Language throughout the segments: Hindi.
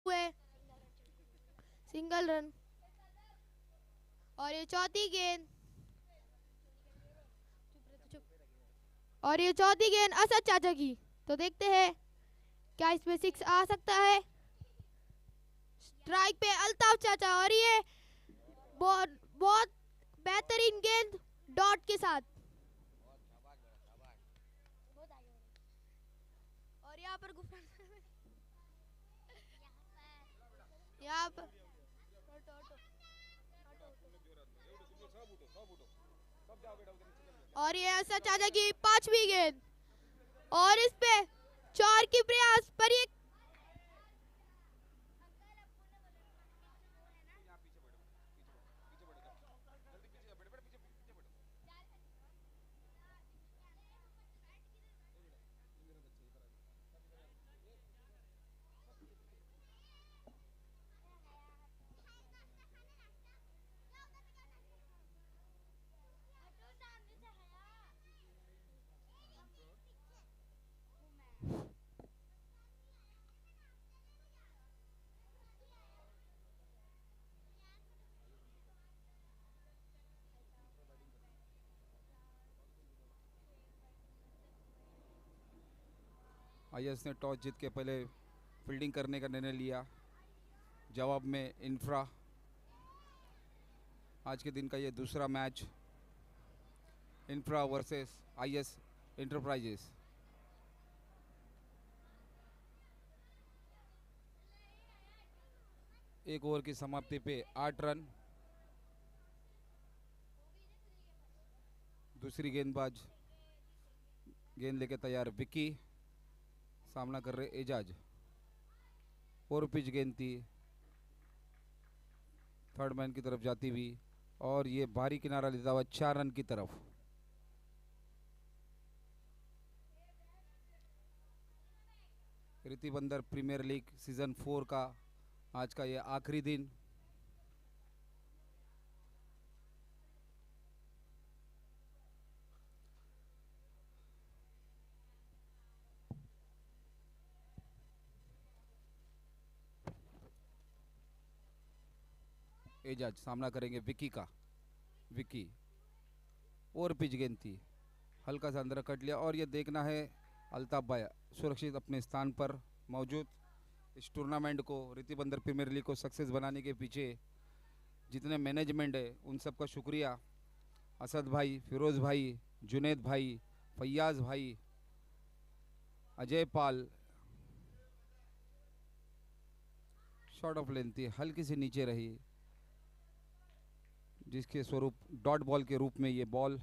हुए, सिंगल रन। और ये चौथी गेंद, और ये चौथी गेंद असद चाचा की। तो देखते हैं क्या इसमें सिक्स आ सकता है। स्ट्राइक पे अल्ताफ चाचा, और ये बहुत बहुत बेहतरीन गेंद डॉट के साथ। और यहाँ पर यहाँ पर और ये असद चाचा की पांचवी गेंद, और इस पे चार की प्रयास पर ये आईएस ने टॉस जीत के पहले फील्डिंग करने का निर्णय लिया। जवाब में इंफ्रा। आज के दिन का ये दूसरा match, Infra versus IS Enterprises. एक ओवर की समाप्ति पे 8 रन। दूसरी गेंदबाज गेंद लेके तैयार विक्की, सामना कर रहे एजाज। और पिच गेंद थी, थर्ड मैन की तरफ जाती हुई, और ये भारी किनारा लेता हुआ 4 रन की तरफ। रीति बंदर प्रीमियर लीग सीजन 4 का आज का ये आखिरी दिन। एजाज सामना करेंगे विक्की का। विक्की, और पिच गेंद थी, हल्का सा अंदर कट लिया। और ये देखना है अल्ताफ भाई सुरक्षित अपने स्थान पर मौजूद। इस टूर्नामेंट को, रीति बंदर प्रीमियर लीग को सक्सेस बनाने के पीछे जितने मैनेजमेंट है उन सबका शुक्रिया। असद भाई, फिरोज़ भाई, जुनेद भाई, फैयाज भाई, Ajay Pal. Short of length थी, हल्की सी नीचे रही, जिसके स्वरूप डॉट बॉल के रूप में ये बॉल।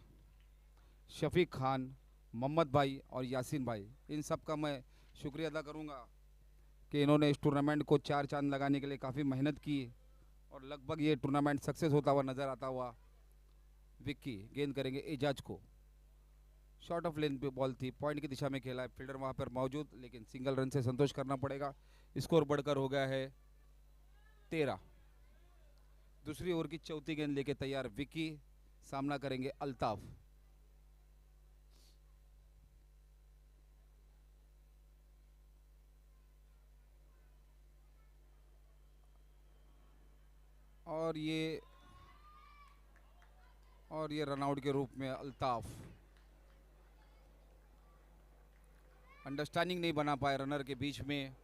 शफीक खान, मोहम्मद भाई और यासीन भाई, इन सब का मैं शुक्रिया अदा करूंगा कि इन्होंने इस टूर्नामेंट को चार चांद लगाने के लिए काफ़ी मेहनत की, और लगभग ये टूर्नामेंट सक्सेस होता हुआ नज़र आता हुआ। विक्की गेंद करेंगे एजाज को। शॉर्ट ऑफ लेंथ पे बॉल थी, पॉइंट की दिशा में खेला है, फील्डर वहाँ पर मौजूद, लेकिन सिंगल रन से संतोष करना पड़ेगा। स्कोर बढ़कर हो गया है 13। दूसरी ओवर की चौथी गेंद लेके तैयार विक्की, सामना करेंगे अल्ताफ। और ये रनआउट के रूप में अल्ताफ। अंडरस्टैंडिंग नहीं बना पाए रनर के बीच में।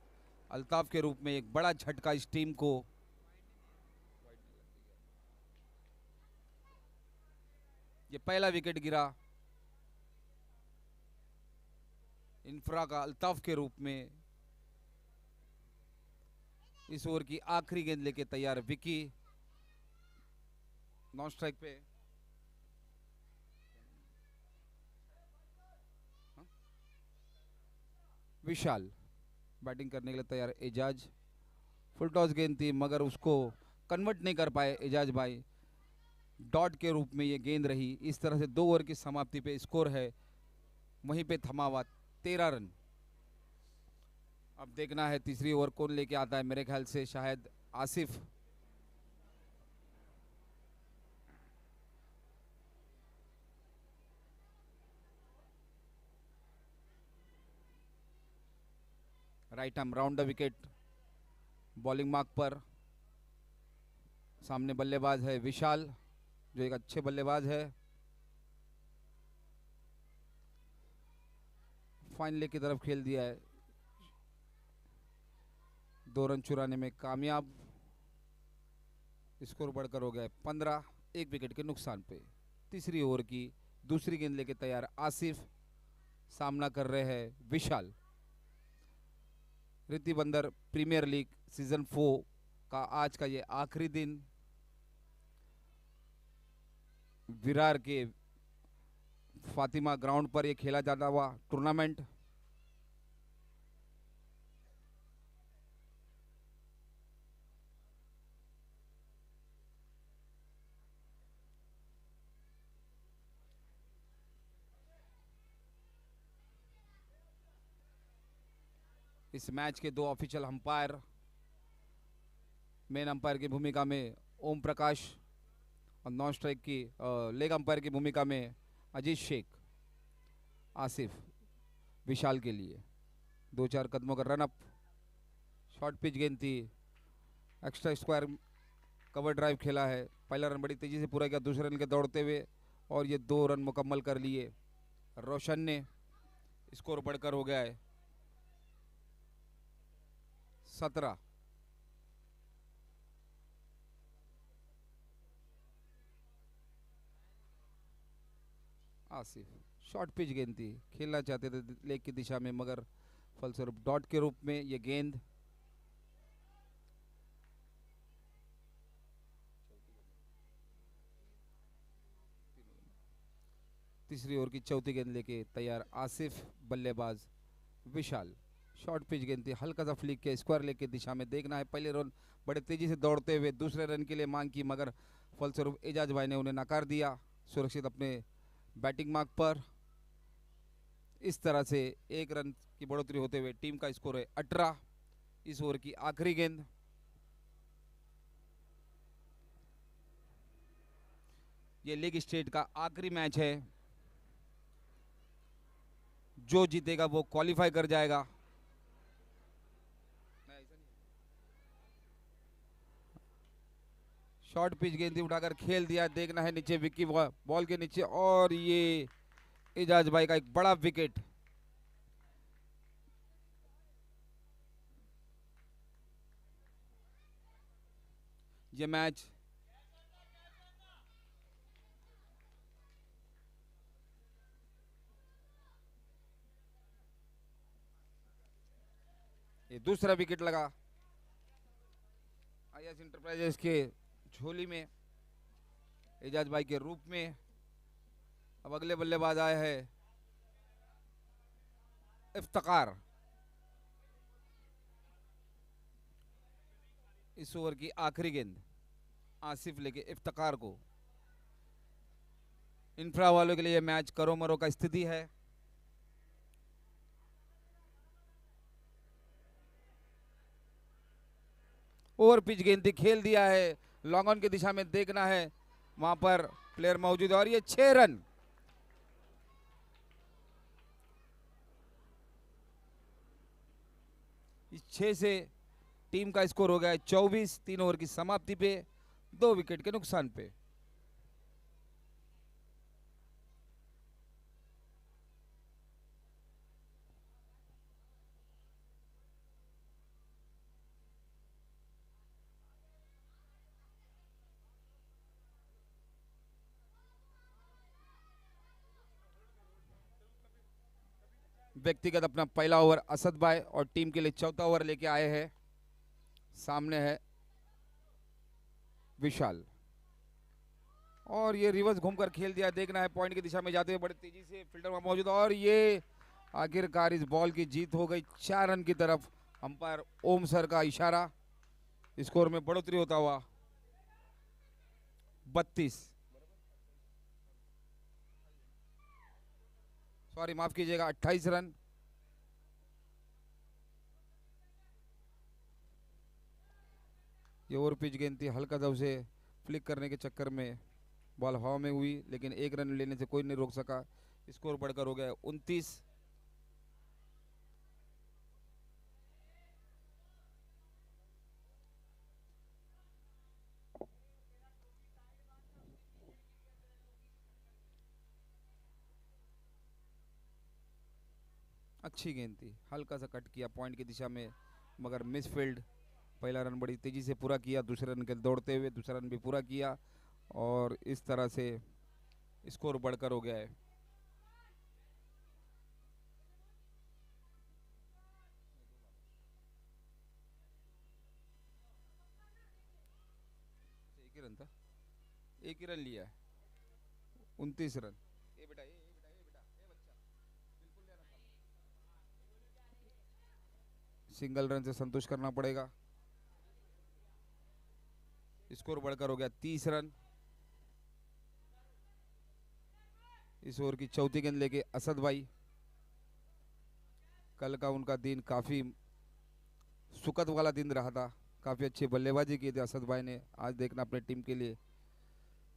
अल्ताफ के रूप में एक बड़ा झटका इस टीम को। ये पहला विकेट गिरा इंफ्रा का अल्ताफ के रूप में। इस ओवर की आखिरी गेंद लेके तैयार विक्की, नॉन स्ट्राइक पे। हाँ? विशाल बैटिंग करने के लिए तैयार। एजाज, फुल टॉस गेंद थी मगर उसको कन्वर्ट नहीं कर पाए एजाज भाई। डॉट के रूप में ये गेंद रही। इस तरह से 2 ओवर की समाप्ति पे स्कोर है वहीं पे थमा हुआ 13 रन। अब देखना है तीसरी ओवर कौन लेके आता है। मेरे ख्याल से शायद Asif. Right arm round the wicket. Bowling mark पर सामने बल्लेबाज है विशाल, जो एक अच्छे बल्लेबाज है। फाइन लेग की तरफ खेल दिया है, 2 रन चुराने में कामयाब। स्कोर बढ़कर हो गया है 15, 1 विकेट के नुकसान पे। तीसरी ओवर की दूसरी गेंद लेके तैयार आसिफ, सामना कर रहे हैं विशाल। रिद्धि बंदर प्रीमियर लीग सीजन 4 का आज का ये आखिरी दिन विरार के फातिमा ग्राउंड पर ये खेला जाता हुआ टूर्नामेंट। इस मैच के 2 ऑफिशियल अंपायर, मेन अंपायर की भूमिका में ओम प्रकाश और नॉन स्ट्राइक की लेग अंपायर की भूमिका में अजीज शेख। आसिफ विशाल के लिए 2-4 कदमों का रनअप, शॉर्ट पिच गेंद थी, एक्स्ट्रा स्क्वायर कवर ड्राइव खेला है। पहला रन बड़ी तेजी से पूरा किया दूसरे रन के दौड़ते हुए, और ये 2 रन मुकम्मल कर लिए रोशन ने। स्कोर बढ़कर हो गया है 17। आसिफ शॉर्ट पिच गेंद थी, खेलना चाहते थे लेग की दिशा में, मगर फलस्वरूप डॉट के रूप में ये गेंद। तीसरी ओवर की चौथी गेंद लेके तैयार आसिफ, बल्लेबाज विशाल। शॉर्ट पिच गेंद थी, हल्का सा फ्लिक के स्क्वायर लेग की दिशा में। देखना है पहले रन बड़े तेजी से दौड़ते हुए दूसरे रन के लिए मांग की, मगर फलस्वरूप एजाज भाई ने उन्हें नकार दिया, सुरक्षित अपने बैटिंग मार्क पर। इस तरह से 1 रन की बढ़ोतरी होते हुए टीम का स्कोर है 18। इस ओवर की आखिरी गेंद, ये लीग स्टेट का आखिरी मैच है, जो जीतेगा वो क्वालिफाई कर जाएगा। शॉर्ट पिच गेंद उठाकर खेल दिया, देखना है नीचे विक्की बॉल के नीचे, और ये एजाज भाई का एक बड़ा विकेट। ये मैच ये दूसरा विकेट लगा आईएस इंटरप्राइजेस के झोली में एजाज भाई के रूप में। अब अगले बल्लेबाज आए हैं इफ्तिकार। इस ओवर की आखिरी गेंद आसिफ लेके इफ्तिकार को। इंफ्रा वालों के लिए मैच करो मरो का स्थिति है। ओवर पिच गेंद खेल दिया है, लॉन्ग ऑन की दिशा में, देखना है वहां पर प्लेयर मौजूद है, और ये 6 रन। इस 6 से टीम का स्कोर हो गया है 24, 3 ओवर की समाप्ति पे 2 विकेट के नुकसान पे। व्यक्तिगत अपना पहला ओवर असद भाई और टीम के लिए चौथा ओवर लेके आए हैं। सामने है विशाल, और ये रिवर्स घूमकर खेल दिया, देखना है पॉइंट की दिशा में जाते हुए बड़ी तेजी से फील्डर वहां मौजूद, और ये आखिरकार इस बॉल की जीत हो गई 4 रन की तरफ। अंपायर ओम सर का इशारा, स्कोर में बढ़ोतरी होता हुआ 32, सॉरी माफ कीजिएगा 28 रन। ये ओवर पिच गेंद थी, हल्का सा उसे फ्लिक करने के चक्कर में बॉल हवा में हुई, लेकिन 1 रन लेने से कोई नहीं रोक सका। स्कोर बढ़कर हो गया 29। अच्छी गेंद थी, हल्का सा कट किया पॉइंट की दिशा में, मगर मिस फील्ड। पहला रन बड़ी तेजी से पूरा किया, दूसरे रन के दौड़ते हुए दूसरा रन भी पूरा किया, और इस तरह से स्कोर बढ़कर हो गया है। एक ही रन था, एक ही रन लिया है, 29 रन। ये बेटा, ये बेटा, ये बेटा, ये बच्चा, बिल्कुल ले रखा। सिंगल रन से संतुष्ट करना पड़ेगा। स्कोर बढ़कर हो गया 30 रन। इस ओवर की चौथी गेंद लेके असद भाई। कल का उनका दिन काफ़ी सुखद वाला दिन रहा था, काफ़ी अच्छी बल्लेबाजी की थी असद भाई ने। आज देखना अपने टीम के लिए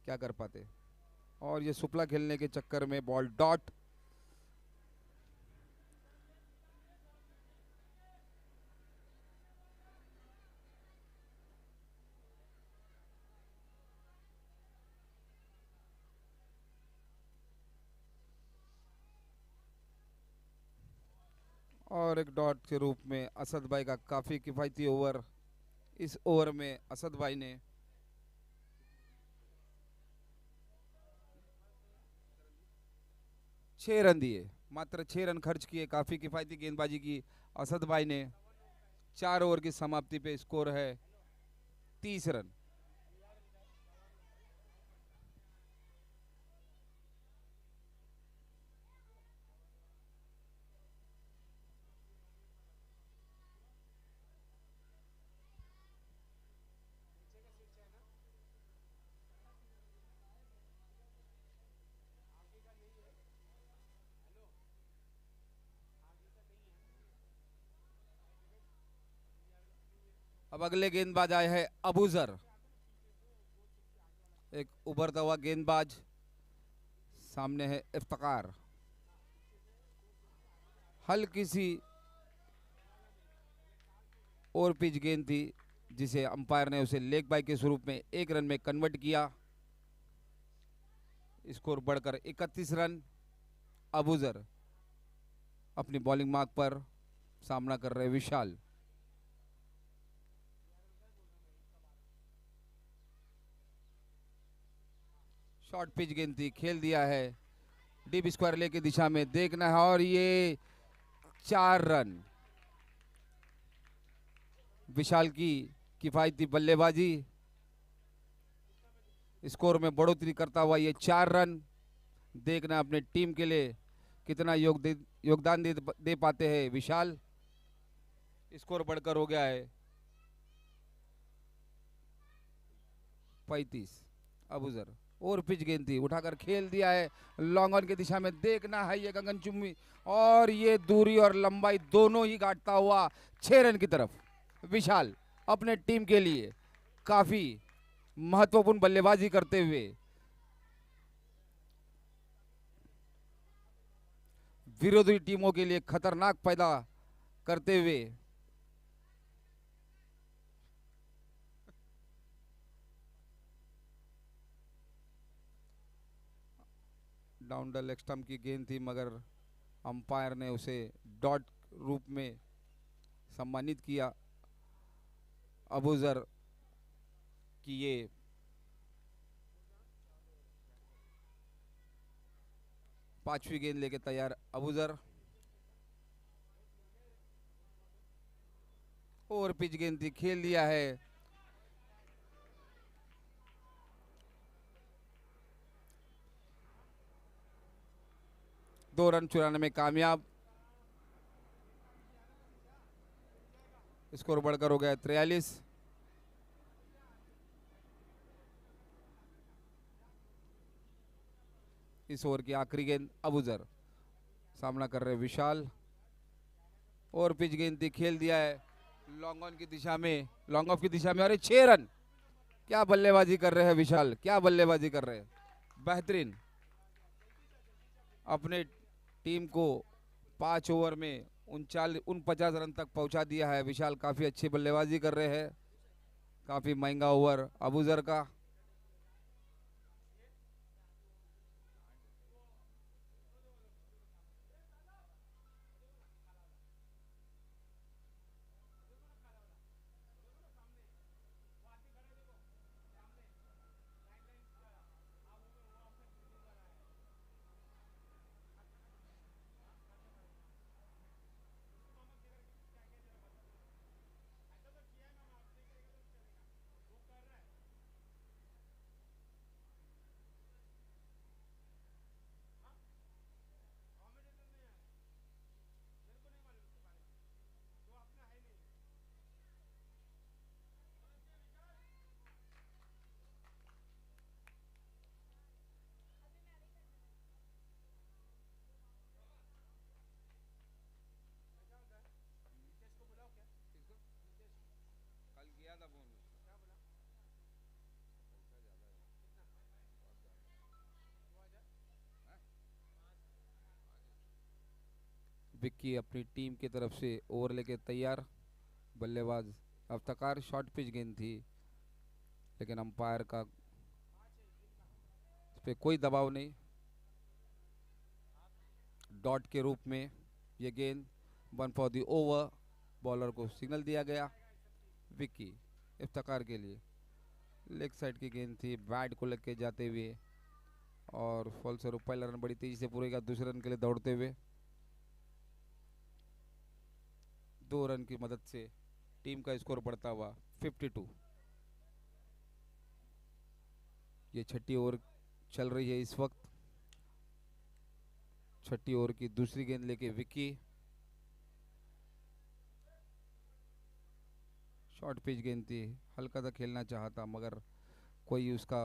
क्या कर पाते। और ये सुपला खेलने के चक्कर में बॉल डॉट। और एक डॉट के रूप में असद भाई का काफ़ी किफ़ायती ओवर। इस ओवर में असद भाई ने 6 रन दिए, मात्र 6 रन खर्च किए, काफ़ी किफ़ायती गेंदबाजी की असद भाई ने। 4 ओवर की समाप्ति पे स्कोर है 30 रन। अब अगले गेंदबाज आए हैं अबूजर, एक उभरता हुआ गेंदबाज। सामने है इफ्तिकार। हल्की सी और पिच गेंद थी, जिसे अंपायर ने उसे लेग बाय के स्वरूप में 1 रन में कन्वर्ट किया। स्कोर बढ़कर 31 रन। अबूजर अपनी बॉलिंग मार्क पर सामना कर रहे विशाल। शॉर्ट पिच गेंद थी, खेल दिया है डीप स्क्वायर ले की दिशा में, देखना है। और ये 4 रन। विशाल की किफायती बल्लेबाजी स्कोर में बढ़ोतरी करता हुआ ये 4 रन। देखना अपने टीम के लिए कितना योगदान दे पाते हैं विशाल। स्कोर बढ़कर हो गया है 35। अबूजर और पिच गेंद थी, उठाकर खेल दिया है लॉन्ग ऑन की दिशा में, देखना है ये गगन चुम्बी, और ये दूरी और लंबाई दोनों ही काटता हुआ 6 रन की तरफ। विशाल अपने टीम के लिए काफी महत्वपूर्ण बल्लेबाजी करते हुए विरोधी टीमों के लिए खतरनाक पैदा करते हुए डाउन द लेग स्टंप की गेंद थी, मगर अंपायर ने उसे डॉट रूप में सम्मानित किया। अबूजर की ये पांचवी गेंद लेके तैयार अबूजर। और पिच गेंद थी, खेल दिया है। दो रन चुराने में कामयाब। स्कोर बढ़कर हो गया 43। इस ओवर की आखिरी गेंद अबूजर, सामना कर रहे विशाल। और पिच गेंद थी, खेल दिया है लॉन्ग ऑन की दिशा में, लॉन्ग ऑफ की दिशा में। अरे 6 रन। क्या बल्लेबाजी कर रहे हैं विशाल, क्या बल्लेबाजी कर रहे हैं, बेहतरीन। अपने टीम को 5 ओवर में 49 रन तक पहुंचा दिया है विशाल। काफी अच्छी बल्लेबाजी कर रहे हैं। काफी महंगा ओवर अबूजर का। विक्की अपनी टीम की तरफ से ओवर लेके तैयार। बल्लेबाज अफ्ताकार, शॉर्ट पिच गेंद थी लेकिन अंपायर का इस पे कोई दबाव नहीं। डॉट के रूप में ये गेंद 1 फॉर द ओवर। बॉलर को सिग्नल दिया गया विक्की इफ्ताकार के लिए। लेग साइड की गेंद थी, बैट को लेके जाते हुए और फलस्वरूप पहला रन बड़ी तेजी से पूरेगा दूसरे रन के लिए दौड़ते हुए। 2 रन की मदद से टीम का स्कोर बढ़ता हुआ 52। ये छठी ओवर चल रही है इस वक्त। छठी ओवर की दूसरी गेंद लेके विक्की। शॉर्ट पिच गेंद थी, हल्का सा खेलना चाहता मगर कोई उसका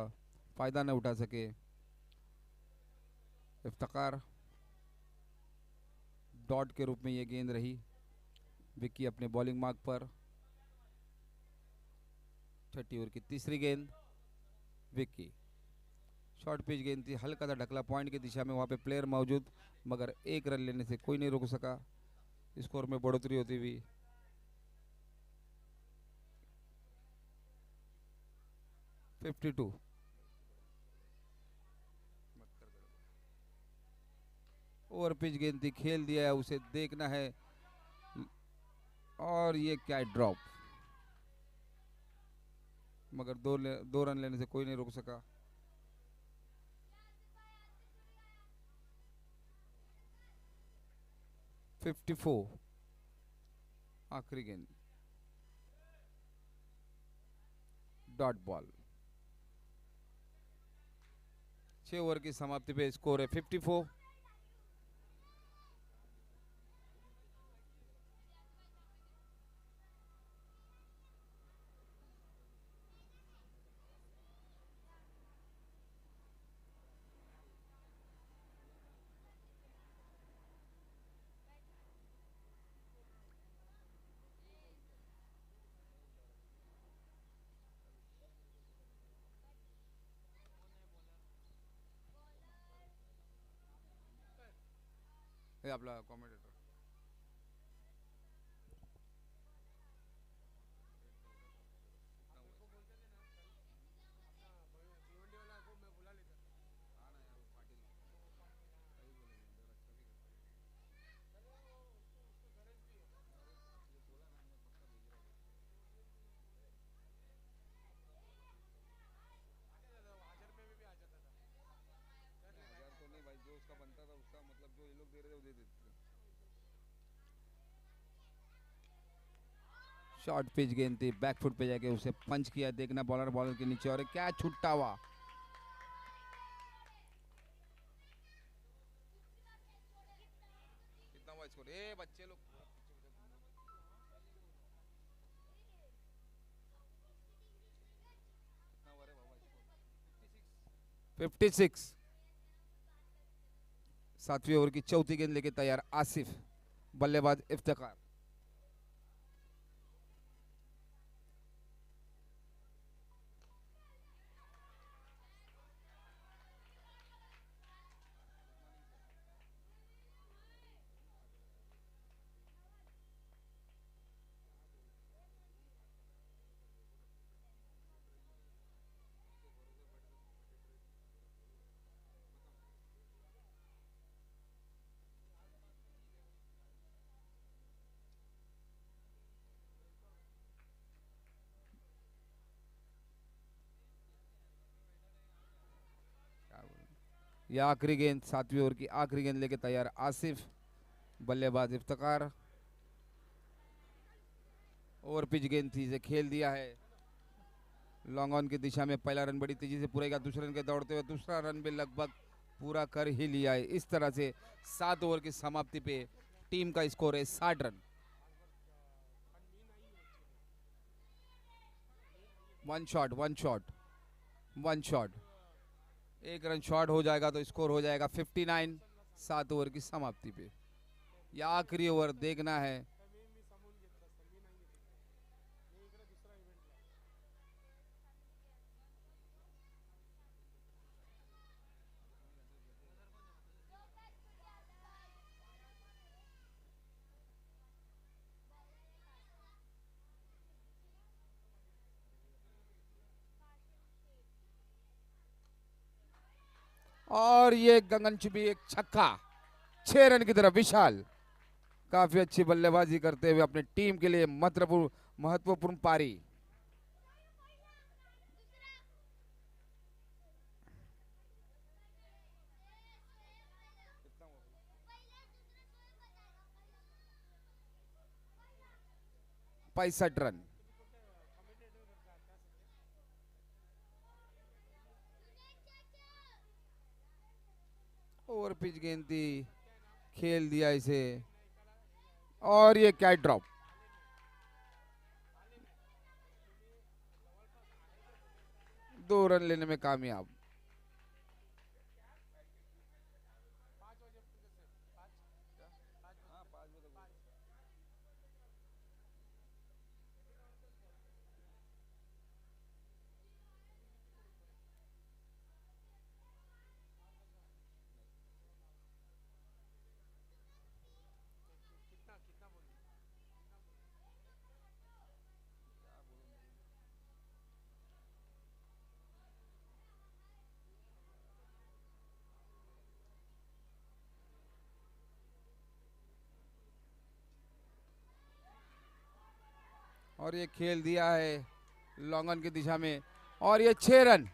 फायदा न उठा सके इफ्ताकार। डॉट के रूप में ये गेंद रही। विक्की अपने बॉलिंग मार्क पर। छठी ओवर की तीसरी गेंद विक्की। शॉर्ट पिच गेंद थी, हल्का सा ढकला पॉइंट की दिशा में, वहाँ पे प्लेयर मौजूद मगर एक रन लेने से कोई नहीं रोक सका। स्कोर में बढ़ोतरी होती हुई 52। ओवर पिच गेंद थी, खेल दिया है, उसे देखना है और ये क्या है, ड्रॉप। मगर दो रन लेने से कोई नहीं रोक सका। फिफ्टी 54 आखिरी गेंद, डॉट बॉल। 6 ओवर की समाप्ति पे स्कोर है 54। हे आपला कॉमेंटेटर तो नहीं भाई, जो उसका बनता था उसका मतलब जो ये लोग दे रहे थे वो दे देते थे। शॉर्ट पिच गेंद थी, बैकफुट पे जाके उसे पंच किया, देखना बॉलर के नीचे और क्या छुट्टा हुआ। कितना हुआ स्कोर? ए बच्चे लोग 56। सातवीं ओवर की चौथी गेंद लेके तैयार आसिफ। बल्लेबाज इफ्तिकार। यह आखिरी गेंद, सातवीं ओवर की आखिरी गेंद लेके तैयार आसिफ। बल्लेबाज इफ्तिकार। ओवर पिच गेंद थी, इसे खेल दिया है लॉन्ग ऑन की दिशा में। पहला रन बड़ी तेजी से पूरेगा दूसरे रन के दौड़ते हुए, दूसरा रन भी लगभग पूरा कर ही लिया है। इस तरह से 7 ओवर की समाप्ति पे टीम का स्कोर है 60 रन। वन शॉट एक रन शॉर्ट हो जाएगा तो स्कोर हो जाएगा 59। 7 ओवर की समाप्ति पे यह आखिरी ओवर देखना है। और ये गगनचुंबी एक छक्का, 6 रन की तरफ विशाल। काफी अच्छी बल्लेबाजी करते हुए अपनी टीम के लिए महत्वपूर्ण पारी। पैंसठ रन। ओवर पिच गेंद थी, खेल दिया इसे, और ये कैच ड्रॉप। दो रन लेने में कामयाब। और ये खेल दिया है लॉन्गन की दिशा में, और ये 6 रन।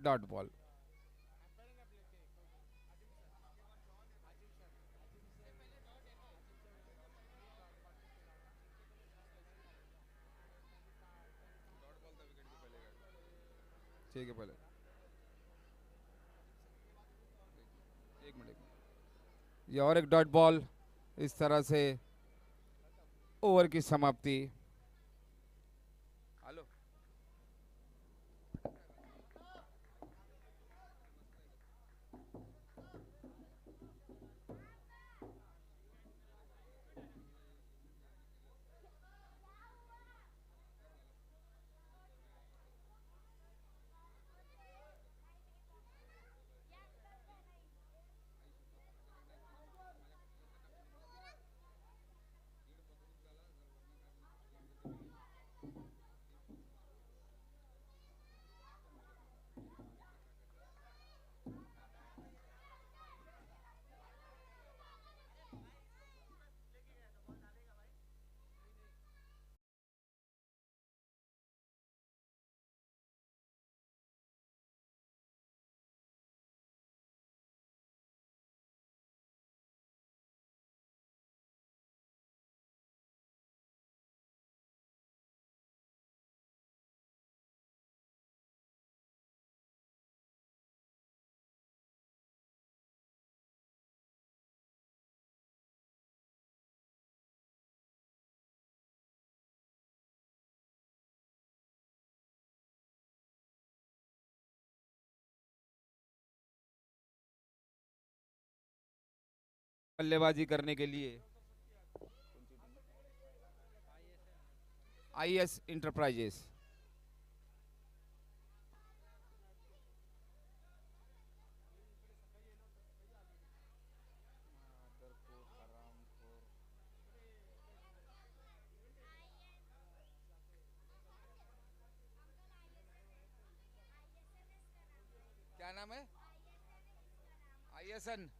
Dot ball. ठीक है, पहले एक मिनट। ये और एक डॉट बॉल। इस तरह से ओवर की समाप्ति। हेलो। बल्लेबाजी करने के लिए आईएस इंटरप्राइजेस। क्या नाम है? आईएसएन।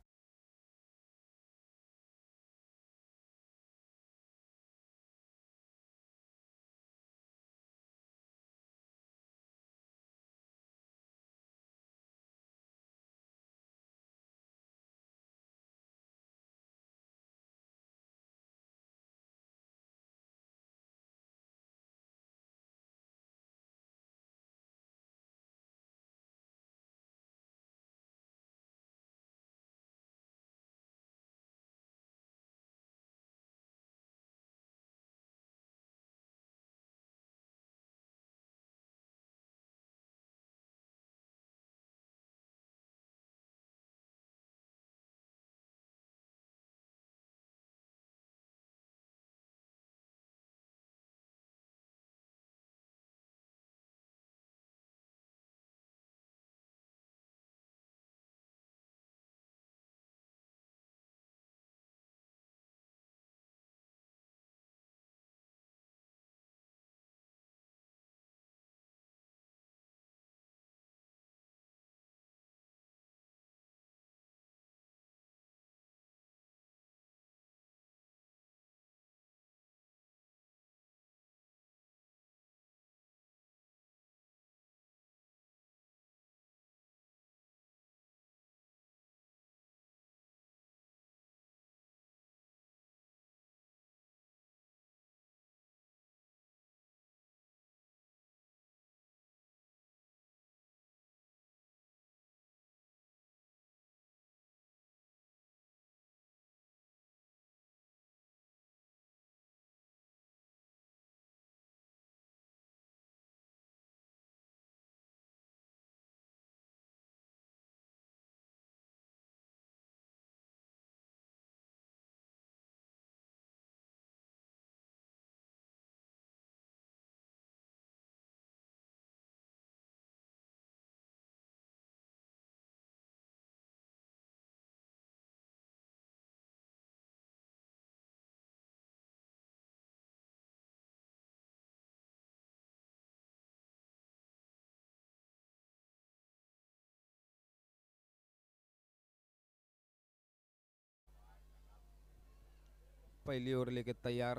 पहली ओवर लेके तैयार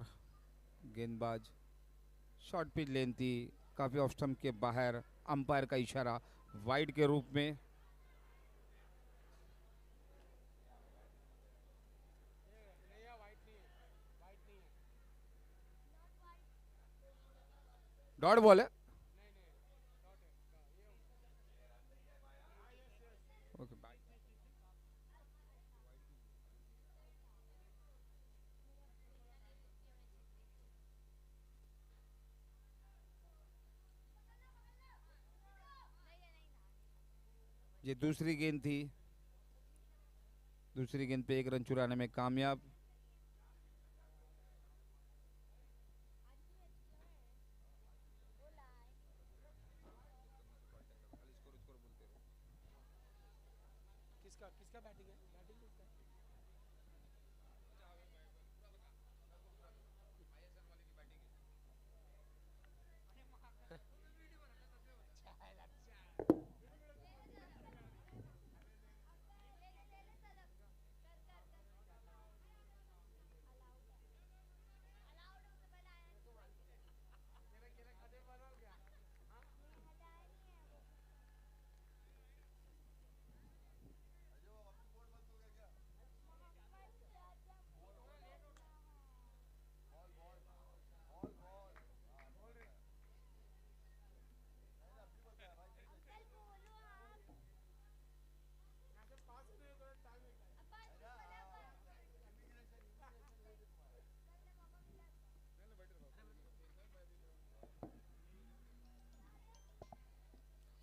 गेंदबाज। शॉर्ट पिच लेन थी, काफ़ी ऑफ स्टंप के बाहर, अंपायर का इशारा वाइड के रूप में। डॉट बॉल है। Okay bye. ये दूसरी गेंद थी, दूसरी गेंद पे एक रन चुराने में कामयाब। किसका किसका बैटिंग है? बैटिंग किसका है?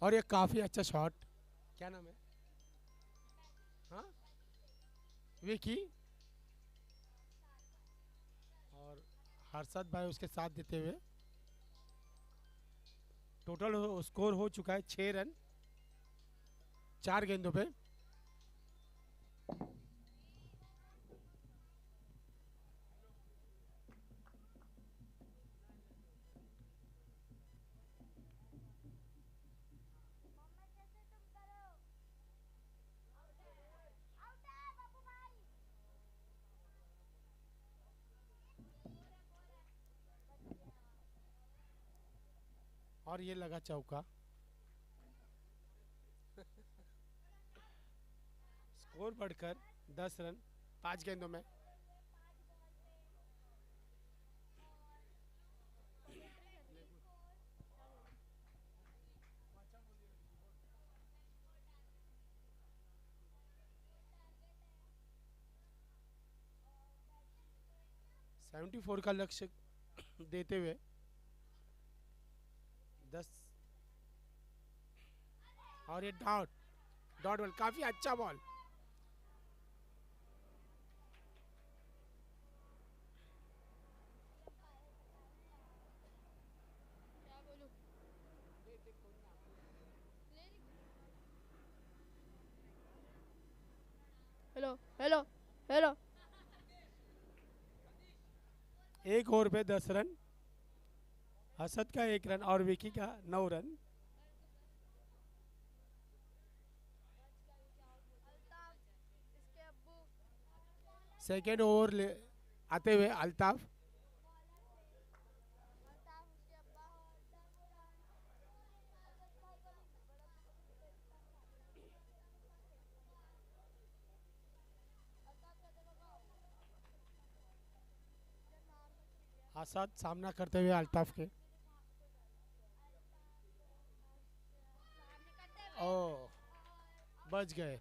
और ये काफी अच्छा शॉट। क्या नाम है? हाँ, विकी और हर्षद भाई उसके साथ देते हुए। टोटल स्कोर हो चुका है 6 रन 4 गेंदों पे। और ये लगा चौका। स्कोर बढ़कर 10 रन 5 गेंदों में। सेवेंटी 74 का लक्ष्य देते हुए 10। और ये डॉट डॉट बॉल, काफी अच्छा बॉल। क्या बोलूं? Hello hello hello. एक ओवर पे 10 रन। हसद का 1 रन और विकी का 9 रन। सेकेंड ओवर ले आते हुए अल्ताफ। आसाद सामना करते हुए अल्ताफ के। ओ, बच गए।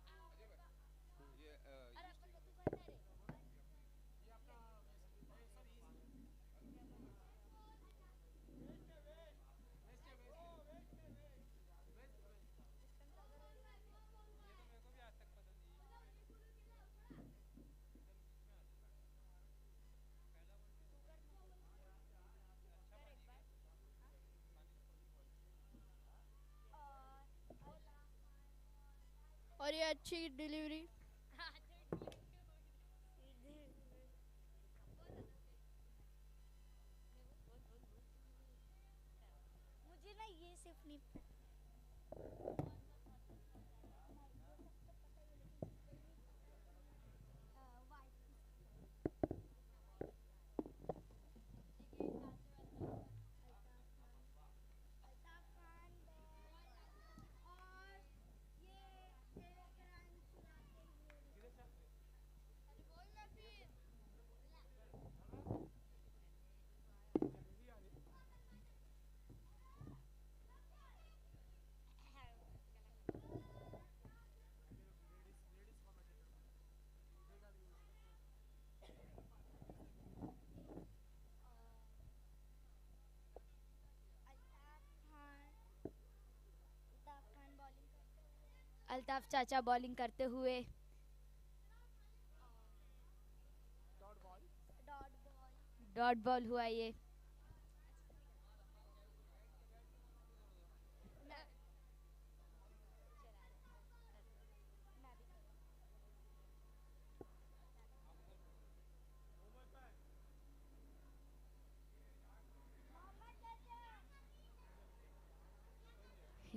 और ये अच्छी डिलीवरी। मुझे ना ये सिर्फ नहीं अल्ताफ चाचा बॉलिंग करते हुए। डॉट बॉल हुआ ये।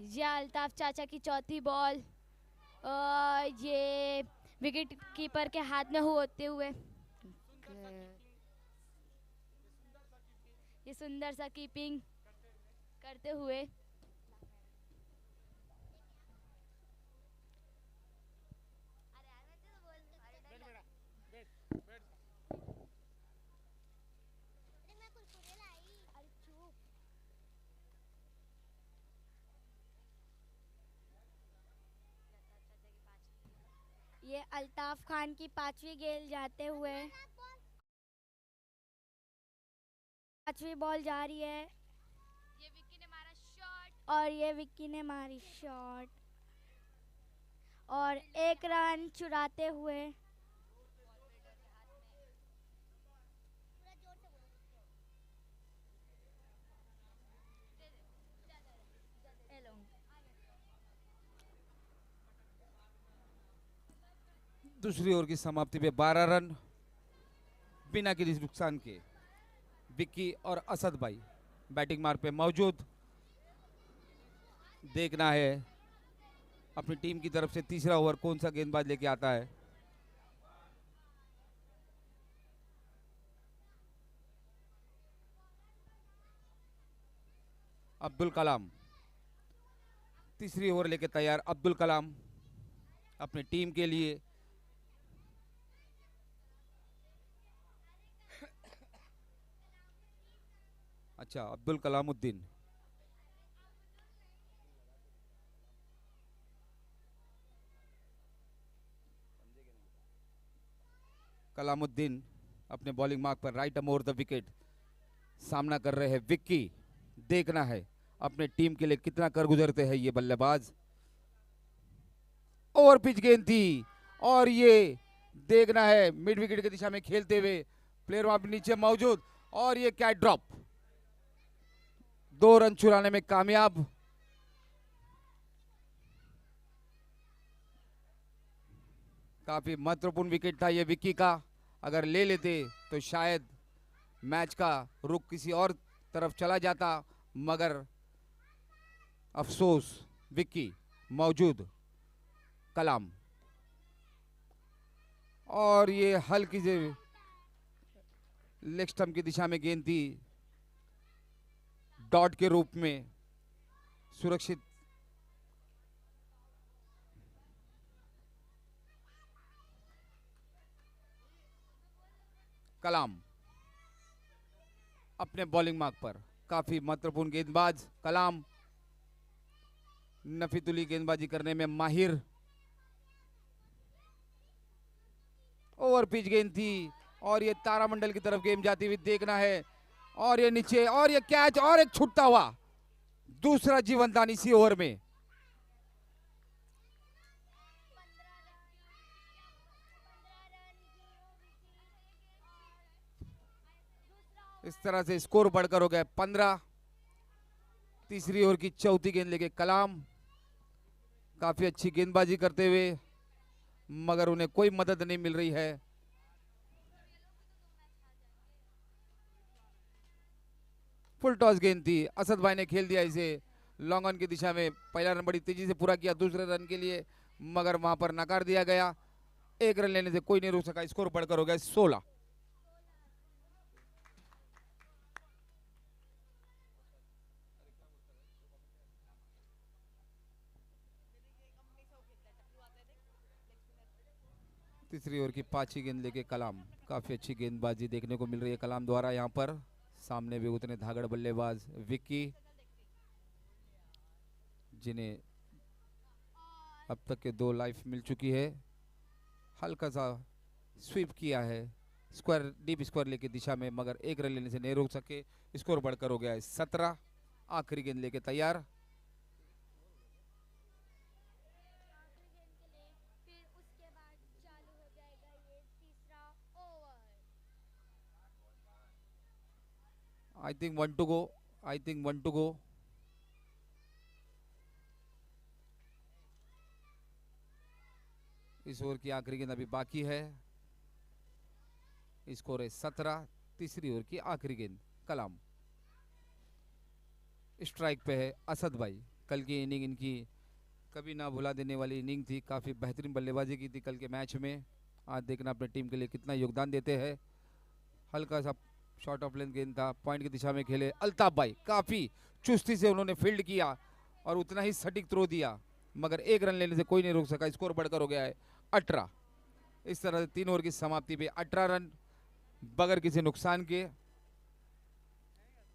ये अल्ताफ चाचा की चौथी बॉल और ये विकेट कीपर के हाथ में होते हुए ये सुंदर सा कीपिंग करते हुए। ये अल्ताफ खान की 5वीं गेंद जाते हुए, 5वीं बॉल जा रही है। ये विक्की ने मारा शॉट और ये विक्की ने मारी शॉट और 1 रन चुराते हुए। दूसरी ओवर की समाप्ति पे 12 रन बिना किसी नुकसान के विक्की और असद भाई बैटिंग मार्ग पे मौजूद। देखना है अपनी टीम की तरफ से तीसरा ओवर कौन सा गेंदबाज लेके आता है। अब्दुल कलाम तीसरी ओवर लेके तैयार। अब्दुल कलाम अपनी टीम के लिए अच्छा अब्दुल कलामुद्दीन कलामुद्दीन अपने बॉलिंग मार्क पर राइट अमोर द विकेट सामना कर रहे हैं विक्की। देखना है अपने टीम के लिए कितना कर गुजरते हैं ये बल्लेबाज। ओवर पिच गेंद थी और ये देखना है मिड विकेट की दिशा में खेलते हुए प्लेयर वहां पे नीचे मौजूद और ये कैच ड्रॉप 2 रन चुराने में कामयाब। काफी महत्वपूर्ण विकेट था ये विक्की का, अगर ले लेते तो शायद मैच का रुख किसी और तरफ चला जाता, मगर अफसोस विक्की मौजूद। कलाम और ये हल्की से लेग स्टंप की दिशा में गेंद थी, डॉट के रूप में सुरक्षित। कलाम अपने बॉलिंग मार्क पर काफी महत्वपूर्ण गेंदबाज। कलाम नफीतुली गेंदबाजी करने में माहिर। ओवर पिच गेंद थी और ये तारामंडल की तरफ गेंद जाती हुई देखना है और ये नीचे और ये कैच और एक छूटता हुआ दूसरा जीवन दान इसी ओवर में। इस तरह से स्कोर बढ़कर हो गया 15। तीसरी ओवर की चौथी गेंद लेके कलाम काफी अच्छी गेंदबाजी करते हुए, मगर उन्हें कोई मदद नहीं मिल रही है। फुल टॉस गेंद थी, असद भाई ने खेल दिया इसे लॉन्ग ऑन की दिशा में। पहला रन बड़ी तेजी से पूरा किया दूसरे रन के लिए, मगर वहां पर नकार दिया गया। 1 रन लेने से कोई नहीं रोक सका, स्कोर बढ़कर हो गया 16। तीसरी ओवर की 5वीं गेंद लेके कलाम, काफी अच्छी गेंदबाजी देखने को मिल रही है कलाम द्वारा। यहाँ पर सामने भी उतने धागड़ बल्लेबाज विक्की, जिन्हें अब तक के 2 लाइफ मिल चुकी है। हल्का सा स्वीप किया है स्क्वायर, डीप स्क्वायर लेके दिशा में, मगर 1 रन लेने से नहीं रोक सके। स्कोर बढ़कर हो गया है 17। आखिरी गेंद लेके तैयार। I think 1 to go, I think 1 to go. इस ओवर की आखिरी गेंद अभी बाकी है। स्कोर है 17। तीसरी ओवर की आखिरी गेंद कलाम। स्ट्राइक पे है असद भाई। कल की इनिंग इनकी कभी ना भुला देने वाली इनिंग थी। काफ़ी बेहतरीन बल्लेबाजी की थी कल के मैच में। आज देखना अपने टीम के लिए कितना योगदान देते हैं। हल्का सा शॉर्ट ऑफ लेंथ गेंद था, पॉइंट की दिशा में खेले अल्ताफ भाई। काफ़ी चुस्ती से उन्होंने फील्ड किया और उतना ही सटीक थ्रो दिया, मगर एक रन लेने से कोई नहीं रोक सका। स्कोर बढ़कर हो गया है 18। इस तरह से 3 ओवर की समाप्ति पे 18 रन बगैर किसी नुकसान के।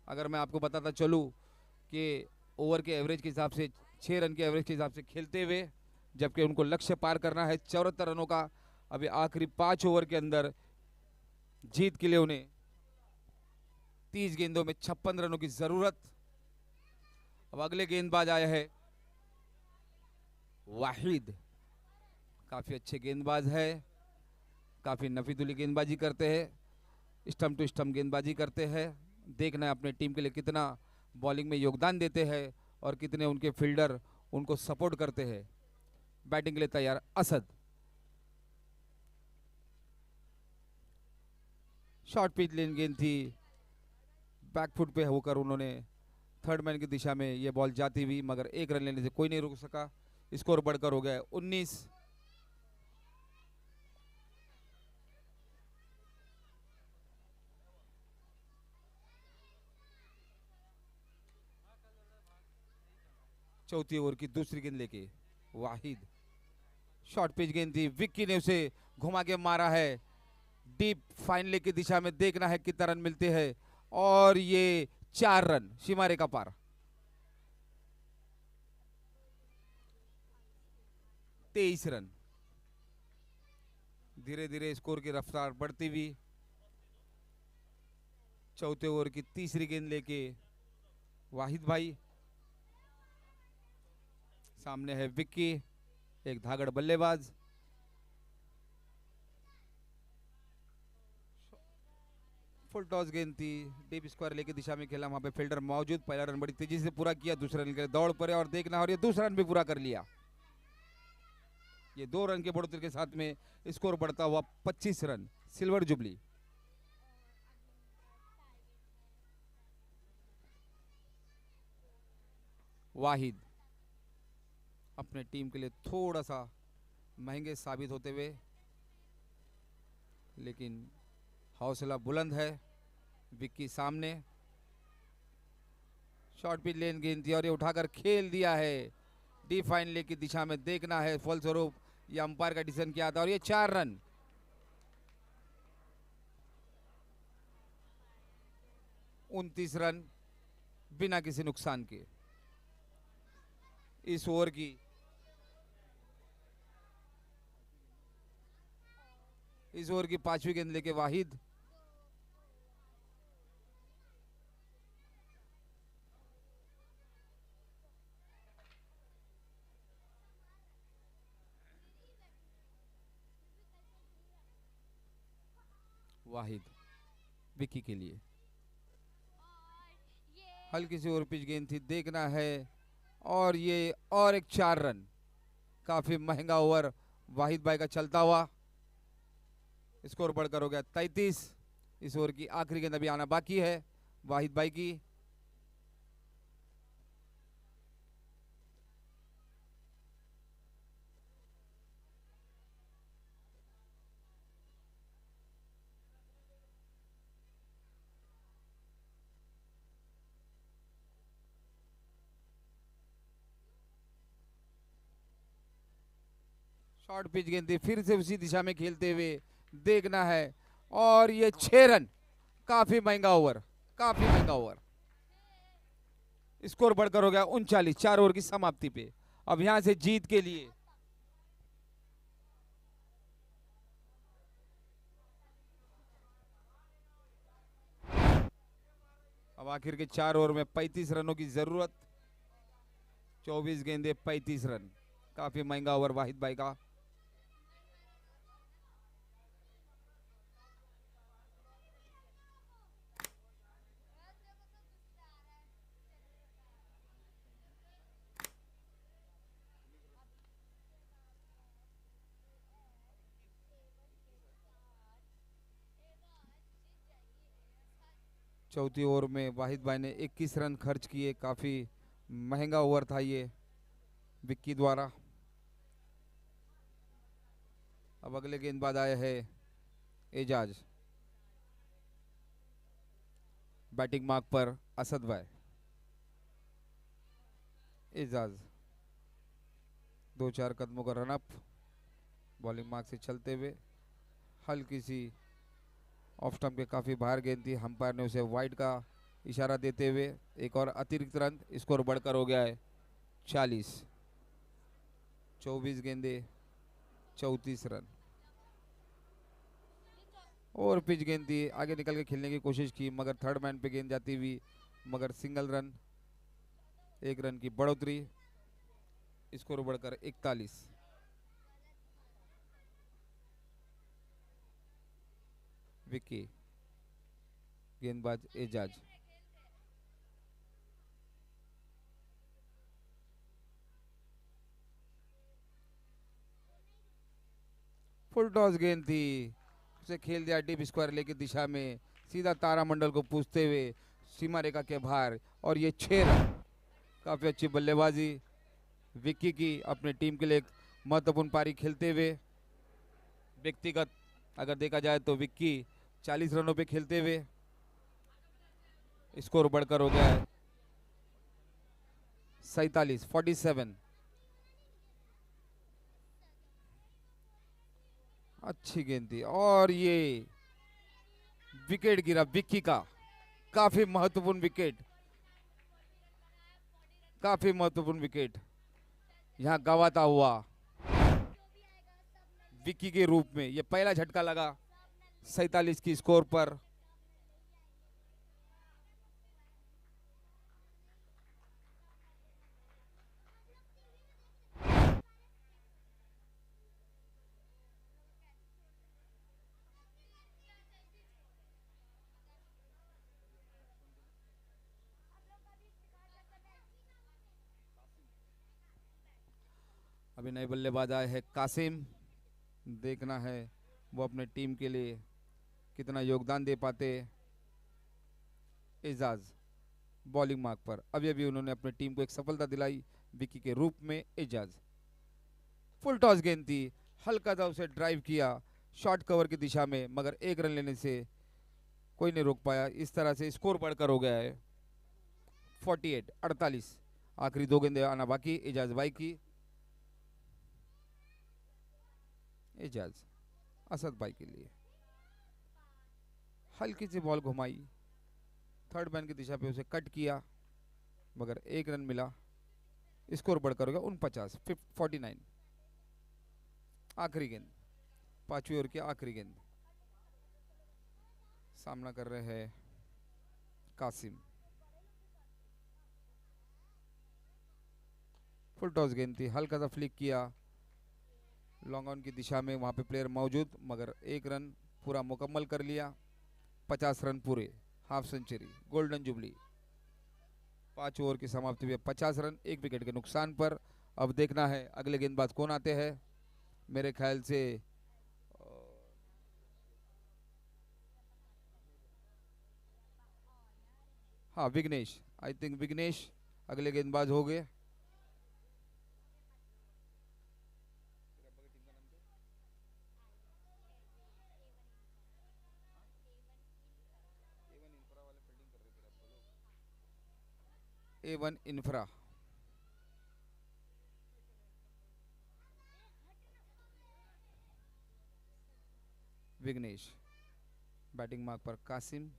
अगर मैं आपको बताता चलूँ कि ओवर के एवरेज के हिसाब से 6 रन के एवरेज के हिसाब से खेलते हुए, जबकि उनको लक्ष्य पार करना है 74 रनों का। अभी आखिरी 5 ओवर के अंदर जीत के लिए उन्हें 30 गेंदों में 56 रनों की जरूरत। अब अगले गेंदबाज आया है वाहिद। काफी अच्छे गेंदबाज है, काफी नफीदुली गेंदबाजी करते हैं, स्टंप टू स्टंप गेंदबाजी करते हैं। देखना है अपने टीम के लिए कितना बॉलिंग में योगदान देते हैं और कितने उनके फील्डर उनको सपोर्ट करते हैं। बैटिंग के लिए तैयार असद। शॉर्ट पिच लेन गेंद थी, बैकफुट पे होकर उन्होंने थर्ड मैन की दिशा में ये बॉल जाती हुई, मगर एक रन लेने से कोई नहीं रोक सका। स्कोर बढ़कर हो गया 19। चौथी ओवर की दूसरी गेंद लेके वाहिद। शॉर्ट पिच गेंद थी, विक्की ने उसे घुमा के मारा है डीप फाइनल की दिशा में। देखना है कितना रन मिलते हैं और ये 4 रन सीमा रेखा पार। 23 रन। धीरे धीरे स्कोर की रफ्तार बढ़ती हुई। चौथे ओवर की तीसरी गेंद लेके वाहिद भाई। सामने है विक्की, एक धागड़ बल्लेबाज। फुल टॉस गेंद थी, डीप स्क्वायर लेके दिशा में खेला, वहां पे फील्डर मौजूद। पहला रन बड़ी तेजी से पूरा किया, दूसरा रन के लिए दौड़ पड़े और देखना, और ये दूसरा रन भी पूरा कर लिया। ये 2 रन के बढ़ोतरी के साथ में स्कोर बढ़ता हुआ 25 रन। Silver jubilee. वाहिद अपने टीम के लिए थोड़ा सा महंगे साबित होते हुए, लेकिन हौसला बुलंद है। विक्की सामने। शॉर्ट पिच लेन गेंद थी और ये उठाकर खेल दिया है डी फाइनल की दिशा में। देखना है फलस्वरूप ये अंपायर का डिसीजन क्या था, और ये 4 रन। उनतीस रन बिना किसी नुकसान के। इस ओवर की पांचवी गेंद लेके वाहिद। वाहिद विक्की के लिए हल्की सी ओवर पिच गेंद थी, देखना है, और ये और एक 4 रन। काफी महंगा ओवर वाहिद भाई का चलता हुआ। स्कोर बढ़कर हो गया 33। इस ओवर की आखिरी गेंद अभी आना बाकी है वाहिद भाई की। शॉर्ट पिच गेंद थी, फिर से उसी दिशा में खेलते हुए देखना है, और ये 6 रन। काफी महंगा ओवर, काफी महंगा ओवर। स्कोर बढ़कर हो गया 39। 4 ओवर की समाप्ति पे अब यहां से जीत के लिए अब आखिर के 4 ओवर में 35 रनों की जरूरत। 24 गेंदे 35 रन। काफी महंगा ओवर वाहिद भाई का। चौथी ओवर में वाहिद भाई ने 21 रन खर्च किए। काफ़ी महंगा ओवर था ये विक्की द्वारा। अब अगले गेंदबाज आए हैं एजाज। बैटिंग मार्क पर असद भाई। एजाज 2-4 कदमों का रनअप। बॉलिंग मार्क से चलते हुए हल्की सी ऑफ स्टंप के काफ़ी बाहर गेंद थी। अंपायर ने उसे वाइड का इशारा देते हुए एक और अतिरिक्त रन। स्कोर बढ़कर हो गया है 40। 24 गेंदे 34 रन। और पिच गेंद थी, आगे निकल के खेलने की कोशिश की मगर थर्ड मैन पे गेंद जाती हुई, मगर सिंगल रन। 1 रन की बढ़ोतरी। स्कोर बढ़कर 41। विक्की, गेंदबाज एजाज। फुल टॉस गेंद थी, उसे खेल दिया डीप स्क्वायर लेके दिशा में, सीधा तारामंडल को पूछते हुए सीमा रेखा के बाहर, और ये 6 रन। काफी अच्छी बल्लेबाजी विक्की की, अपने टीम के लिए एक महत्वपूर्ण पारी खेलते हुए। व्यक्तिगत अगर देखा जाए तो विक्की 40 रनों पे खेलते हुए। स्कोर बढ़कर हो गया है 47। अच्छी गेंद थी और ये विकेट गिरा विक्की का। काफी महत्वपूर्ण विकेट, काफी महत्वपूर्ण विकेट यहां गवाता हुआ विक्की के रूप में। ये पहला झटका लगा 47 की स्कोर पर। अभी नए बल्लेबाज आए हैं कासिम। देखना है वो अपने टीम के लिए कितना योगदान दे पाते। एजाज बॉलिंग मार्क पर। अभी अभी उन्होंने अपनी टीम को एक सफलता दिलाई विक्की के रूप में। एजाज फुल टॉस गेंद थी, हल्का सा उसे ड्राइव किया शॉर्ट कवर की दिशा में, मगर 1 रन लेने से कोई नहीं रोक पाया। इस तरह से स्कोर बढ़कर हो गया है 48। आखिरी 2 गेंदें आना बाकी एजाज भाई की। एजाज असद भाई के लिए हल्की सी बॉल घुमाई, थर्ड मैन की दिशा पे उसे कट किया, मगर 1 रन मिला। स्कोर बढ़कर हो गया 49। आखिरी गेंद, 5वीं ओवर की आखिरी गेंद। सामना कर रहे हैं कासिम। फुल टॉस गेंद थी, हल्का सा फ्लिक किया लॉन्ग ऑन की दिशा में, वहां पे प्लेयर मौजूद, मगर 1 रन पूरा मुकम्मल कर लिया। 50 रन पूरे, half century, golden jubilee. 5 over की समाप्ति में 50 रन 1 विकेट के नुकसान पर। अब देखना है अगले गेंदबाज कौन आते हैं। मेरे ख्याल से हाँ विघ्नेश, आई थिंक विघ्नेश अगले गेंदबाज हो गए। A1 infra. Vighnesh batting mark पर कासिम,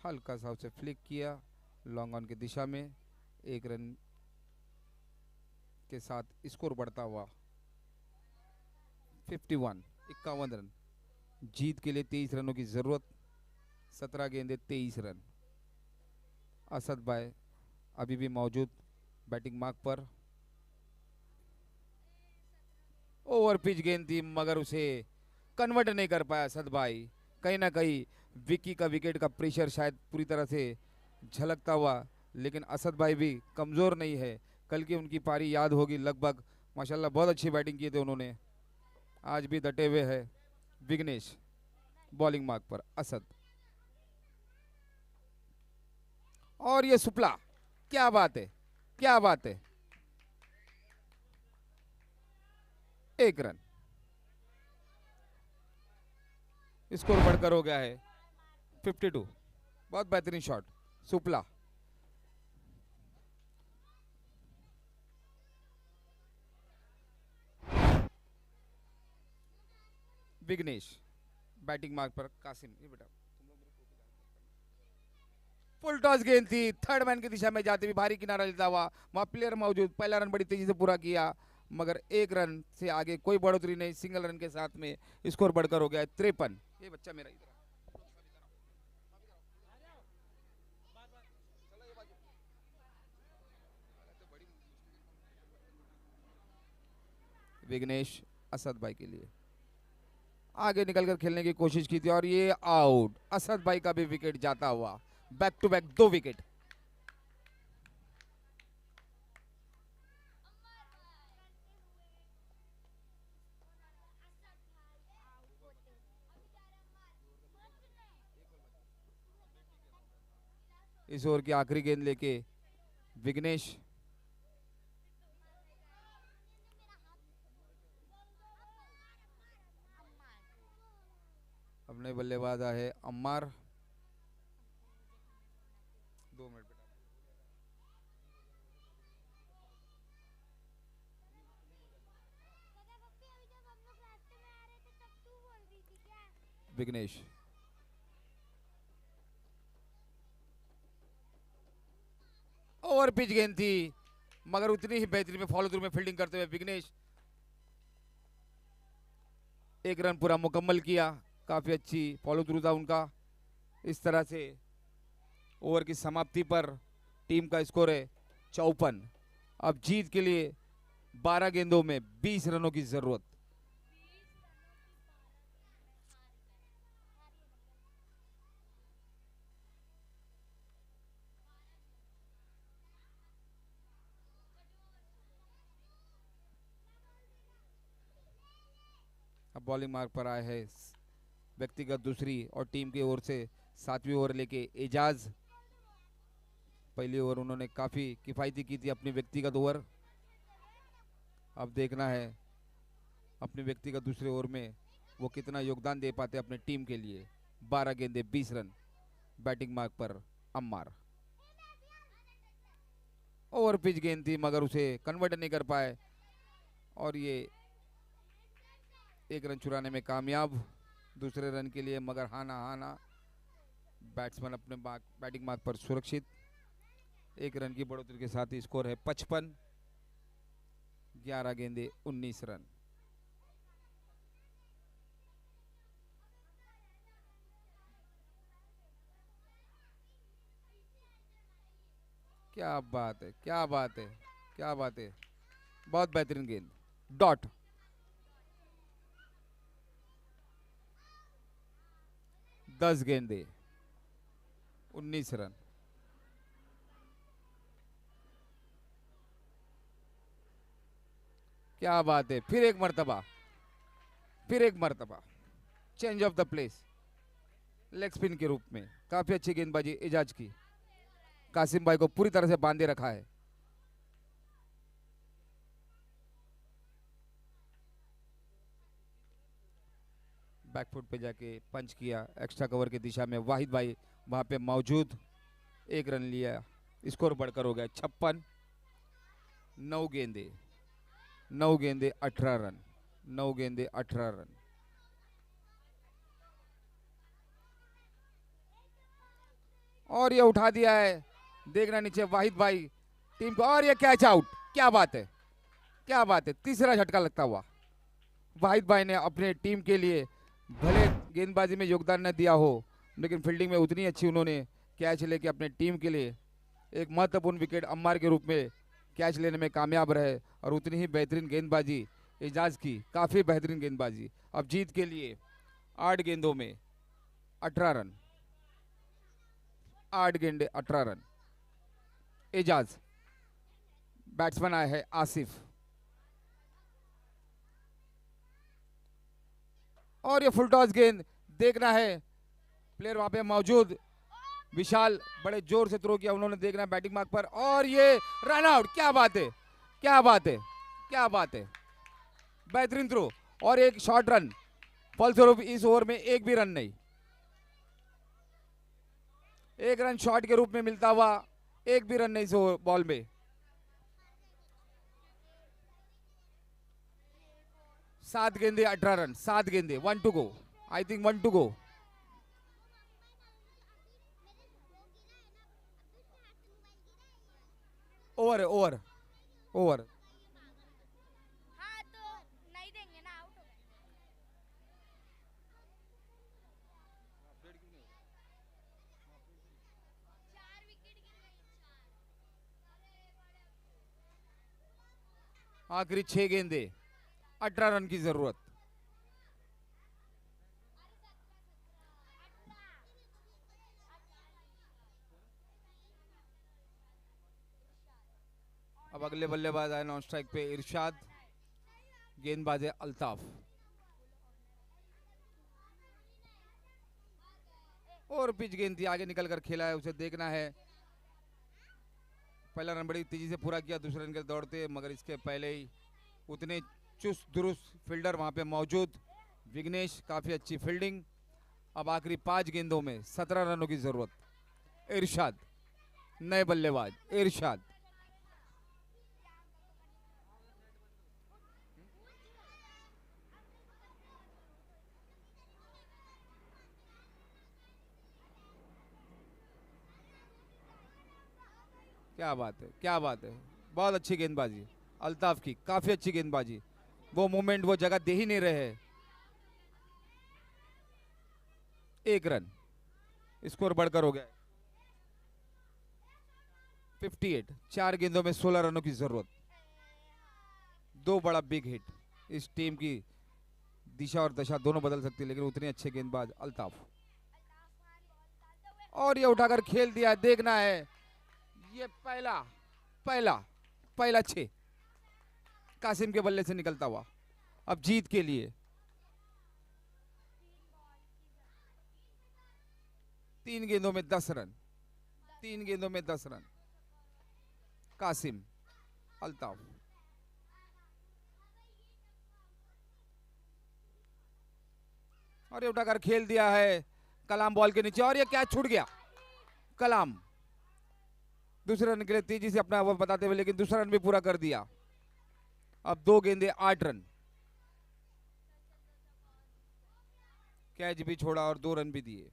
हल्का सा उसे फ्लिक किया लॉन्ग ऑन की दिशा में। 1 रन के साथ स्कोर बढ़ता हुआ 51 रन। जीत के लिए 23 रनों की जरूरत। 17 गेंदे 23 रन। असद भाई अभी भी मौजूद बैटिंग मार्क पर। ओवर पिच गेंद थी, मगर उसे कन्वर्ट नहीं कर पाया असद भाई। कहीं ना कहीं विक्की का विकेट का प्रेशर शायद पूरी तरह से झलकता हुआ, लेकिन असद भाई भी कमज़ोर नहीं है। कल की उनकी पारी याद होगी लगभग, माशाल्लाह बहुत अच्छी बैटिंग की थी उन्होंने। आज भी डटे हुए है विघ्नेश। बॉलिंग मार्क पर असद। और ये सुपला, क्या बात है, क्या बात है, 1 रन। स्कोर बढ़कर हो गया है 52। बहुत बेहतरीन शॉट सुपला। विघ्नेश बैटिंग मार्क पर कासिम। ये बेटा फुल टॉस गेंद थी, थर्ड मैन की दिशा में जाते हुए भारी किनारा लेता हुआ, वहां प्लेयर मौजूद, पहला रन बड़ी तेजी से पूरा किया, मगर 1 रन से आगे कोई बढ़ोतरी नहीं। सिंगल रन के साथ में स्कोर बढ़कर हो गया है 53। ये बच्चा मेरा इधर विघ्नेश असद भाई के लिए आगे निकलकर खेलने की कोशिश की थी और ये आउट। असद भाई का भी विकेट जाता हुआ, बैक टू बैक 2 विकेट। इस ओवर की आखिरी गेंद लेके विघ्नेश अपने बल्लेबाज है अम्मार। 2 मिनट बेटा। विघ्नेश ओवर पिच गेंद थी, मगर उतनी ही बेहतरीन में फॉलो थ्रू में फील्डिंग करते हुए विघ्नेश 1 रन पूरा मुकम्मल किया। काफी अच्छी फॉलो थ्रू था उनका। इस तरह से ओवर की समाप्ति पर टीम का स्कोर है 54। अब जीत के लिए 12 गेंदों में 20 रनों की जरूरत। अब बॉलिंग मार्क पर आए हैं व्यक्तिगत दूसरी और टीम की ओर से 7वीं ओवर लेके एजाज। पहली ओवर उन्होंने काफी किफायती की थी अपनी व्यक्तिगत ओवर। अब देखना है अपनी व्यक्तिगत दूसरे ओवर में वो कितना योगदान दे पाते अपने टीम के लिए। 12 गेंदे 20 रन। बैटिंग मार्क पर अम्मार। ओवर पिच गेंद थी मगर उसे कन्वर्ट नहीं कर पाए और ये 1 रन चुराने में कामयाब दूसरे रन के लिए, मगर हाना हाना बैट्समैन अपने बैटिंग मार्क पर सुरक्षित। 1 रन की बढ़ोतरी के साथ ही स्कोर है 55। 11 गेंदे 19 रन। क्या बात है, क्या बात है, क्या बात है, बहुत बेहतरीन गेंद। डॉट। दस गेंदे 19 रन। क्या बात है, फिर एक मर्तबा, फिर एक मर्तबा change of the place leg spin के रूप में। काफी अच्छी गेंदबाजी एजाज की। कासिम भाई को पूरी तरह से बांधे रखा है। बैकफुट पे जाके पंच किया एक्स्ट्रा कवर की दिशा में। वाहिद भाई वहां पे मौजूद। 1 रन लिया। स्कोर बढ़कर हो गया 56। 9 गेंदे 18 रन। 9 गेंदे 18 रन। और ये उठा दिया है, देखना नीचे वाहिद भाई टीम को, और ये कैच आउट। क्या बात है, क्या बात है, तीसरा झटका लगता हुआ। वाहिद भाई ने अपने टीम के लिए भले गेंदबाजी में योगदान न दिया हो, लेकिन फील्डिंग में उतनी अच्छी उन्होंने कैच लेके अपने टीम के लिए एक महत्वपूर्ण विकेट अम्मार के रूप में कैच लेने में कामयाब रहे। और उतनी ही बेहतरीन गेंदबाजी एजाज की, काफ़ी बेहतरीन गेंदबाजी। अब जीत के लिए 8 गेंदों में 18 रन। 8 गेंदे 18 रन। एजाज। बैट्समैन आए हैं आसिफ। और ये फुल टॉस गेंद देखना है, प्लेयर वहां पे मौजूद विशाल बड़े जोर से थ्रो किया उन्होंने, देखना है बैटिंग मार्क पर, और ये रन आउट। क्या बात है, क्या बात है, क्या बात है, बेहतरीन थ्रो और एक शॉर्ट रन। फलस्वरूप इस ओवर में एक भी रन नहीं, एक रन शॉट के रूप में मिलता हुआ, एक भी रन नहीं इस बॉल में। 7 गेंदे 18 रन, 7 गेंदे, 1 to go, I think 1 to go. Over है, ओवर, ओवर। हाँ तो नहीं देंगे ना, आउट हो गए। आखिरी 6 गेंदे, 18 रन की जरूरत। अब अगले बल्लेबाज आए नॉन स्ट्राइक पे इरशाद, गेंदबाज है अल्ताफ। और पिच गेंद थी, आगे निकल कर खेला है, उसे देखना है। पहला रन बड़ी तेजी से पूरा किया, दूसरे रन के दौड़ते, मगर इसके पहले ही उतने चुस्त दुरुस्त फील्डर वहां पे मौजूद विघ्नेश, काफी अच्छी फील्डिंग। अब आखिरी 5 गेंदों में 17 रनों की जरूरत। इरशाद, नए बल्लेबाज इरशाद। क्या बात है, क्या बात है, बहुत अच्छी गेंदबाजी अल्ताफ की, काफी अच्छी गेंदबाजी। वो मूवमेंट, वो जगह दे ही नहीं रहे। 1 रन, स्कोर बढ़कर हो गया 58। 4 गेंदों में 16 रनों की जरूरत। 2 बड़ा बिग हिट, इस टीम की दिशा और दशा दोनों बदल सकती है, लेकिन उतने अच्छे गेंदबाज अल्ताफ। और ये उठाकर खेल दिया, देखना है ये पहला पहला पहला 6 कासिम के बल्ले से निकलता हुआ। अब जीत के लिए 3 गेंदों में 10 रन, 3 गेंदों में 10 रन। कासिम, अल्ताफ। और ये उठाकर खेल दिया है कलाम बॉल के नीचे, और ये कैच छूट गया। कलाम दूसरे रन के लिए तेजी से अपना ओवर बताते हुए, लेकिन दूसरा रन भी पूरा कर दिया। अब 2 गेंदे 8 रन, कैच भी छोड़ा और 2 रन भी दिए।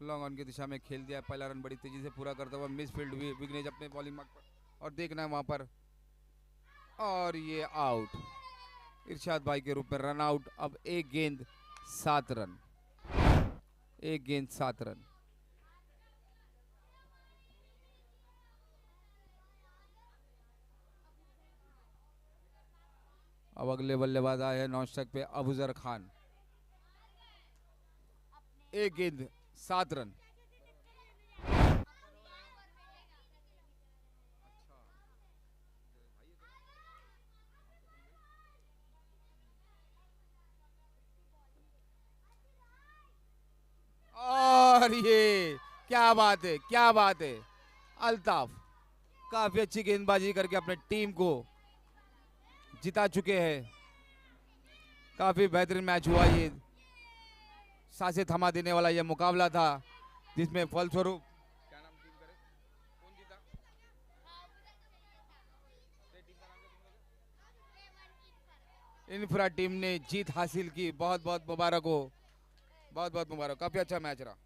लॉन्ग ऑन की दिशा में खेल दिया, पहला रन बड़ी तेजी से पूरा करता हुआ मिस फील्ड हुई विघ्नेश अपने बॉलिंग मार्क पर, और देखना है वहां पर, और ये आउट। इरशाद भाई के रूप में रन आउट। अब 1 गेंद 7 रन, 1 गेंद 7 रन। अब अगले बल्लेबाज आए हैं नॉन स्ट्राइक पे अबूजर खान, 1 गेंद 7 रन। और ये क्या बात है, क्या बात है, अल्ताफ काफी अच्छी गेंदबाजी करके अपने टीम को जिता चुके हैं। काफी बेहतरीन मैच हुआ ये, सांसें थमा देने वाला यह मुकाबला था, जिसमें फलस्वरूप क्या नाम टीम करे, कौन जीता? इन्फ्रा टीम ने जीत हासिल की। बहुत बहुत मुबारक हो, बहुत बहुत मुबारक, काफी अच्छा मैच रहा।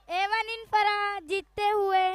A1 इन फरा जीतते हुए